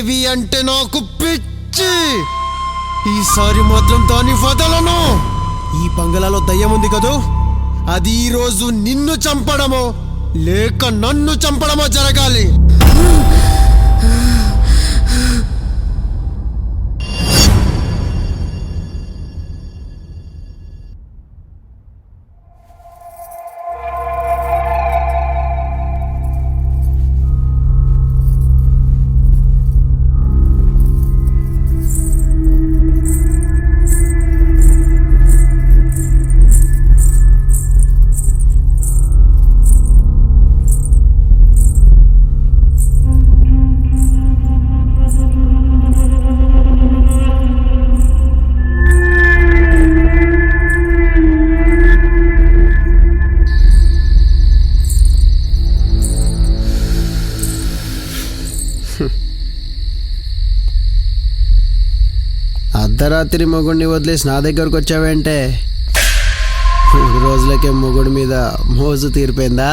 దేవి అంటే నాకు పిచ్చి. ఈసారి మాత్రం దాన్ని వదలను. ఈ బంగళాలో దయ్యం ఉంది కదూ, అది ఈ రోజు నిన్ను చంపడమో లేక నన్ను చంపడమో జరగాలి. అర్ధరాత్రి మొగుడిని వదిలేసి నా దగ్గరకు వచ్చావేంటే? 3 రోజులకే మొగుడి మీద మోజు తీరిపోయిందా?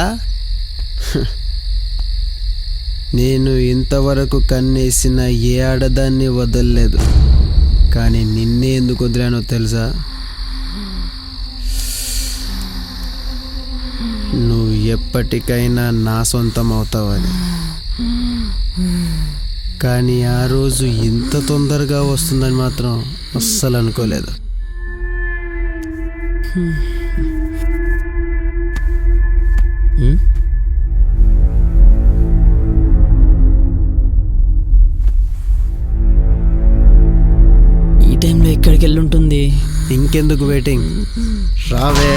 నేను ఇంతవరకు కన్నేసిన ఏ ఆడదాన్ని వదలలేదు, కానీ నిన్నే ఎందుకు వదిలానో తెలుసా? నువ్వు ఎప్పటికైనా నా సొంతం అవుతావని. కానీ ఆ రోజు ఇంత తొందరగా వస్తుందని మాత్రం అస్సలు అనుకోలేదు. ఈ టైంలో ఎక్కడికి వెళ్ళి ఉంటుంది? ఇంకెందుకు వెయిటింగ్, రావే.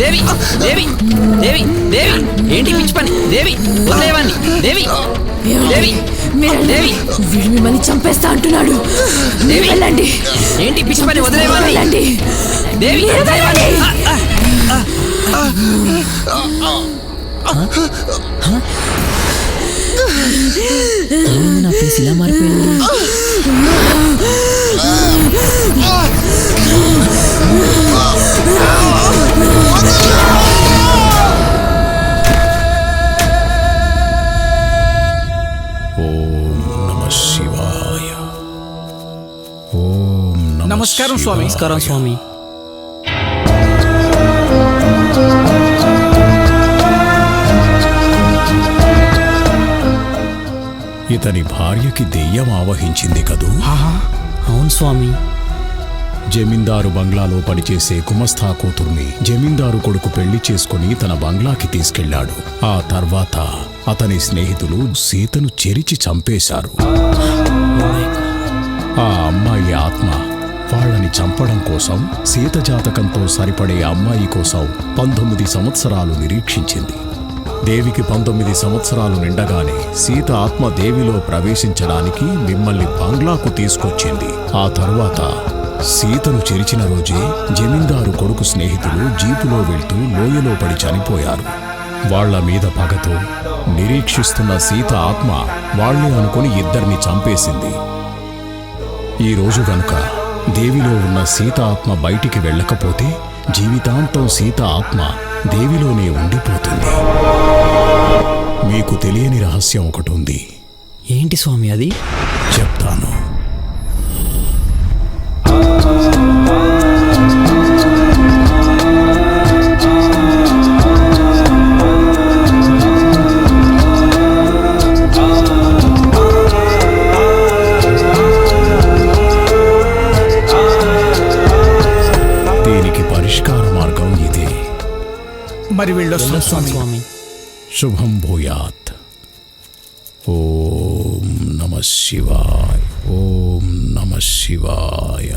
దేవి దేవి దేవి దేవి ఏంటి పిచ్చి పని? దేవి వదిలేవాన్ని. దేవి దేవి దేవి వీడు మిమ్మల్ని చంపేస్తా అంటున్నాడు. దేవి వెళ్ళండి. ఏంటి పిచ్చి పని? వదిలేవాన్ని. వెళ్ళండి. దేవి నా ఫేస్ ఇలా మారిపోయింది. నమస్కారం స్వామి. నమస్కారం స్వామి. ఇతని భార్యకి దెయ్యం ఆవహించింది కదూ? అవును స్వామి. జమీందారు బంగ్లాలో పనిచేసే గుమస్థా కూతుర్ని జమీందారు కొడుకు పెళ్లి చేసుకుని తన బంగ్లాకి తీసుకెళ్లాడు. ఆ తర్వాత అతని స్నేహితులు సీతను చెరిచి చంపేశారు. ఆ అమ్మాయి ఆత్మ వాళ్ళని చంపడం కోసం సీత జాతకంతో సరిపడే అమ్మాయి కోసం 19 సంవత్సరాలు నిరీక్షించింది. దేవికి 19 సంవత్సరాలు నిండగానే సీత ఆత్మ దేవిలో ప్రవేశించడానికి మిమ్మల్ని బంగ్లాకు తీసుకొచ్చింది. ఆ తరువాత సీతను చెరిచిన రోజే జమీందారు కొడుకు స్నేహితులు జీపులో వెళ్తూ లోయలో పడి చనిపోయారు. వాళ్ల మీద పగతో నిరీక్షిస్తున్న సీత ఆత్మ వాళ్లే అనుకుని ఇద్దరిని చంపేసింది. ఈ రోజు గనుక దేవిలో ఉన్న సీత ఆత్మ బయటికి వెళ్ళకపోతే జీవితాంతం సీత ఆత్మ దేవిలోనే ఉండిపోతుంది. మీకు తెలియని రహస్యం ఒకటి ఉంది. ఏంటి స్వామి అది? చెప్తాను. దీనికి పరిష్కార మార్గం ఇదే. మరి వెళ్ళొస్తాం స్వామి. శుభం భూయాత్. ఓం నమః శివాయ. ఓం నమః శివాయ.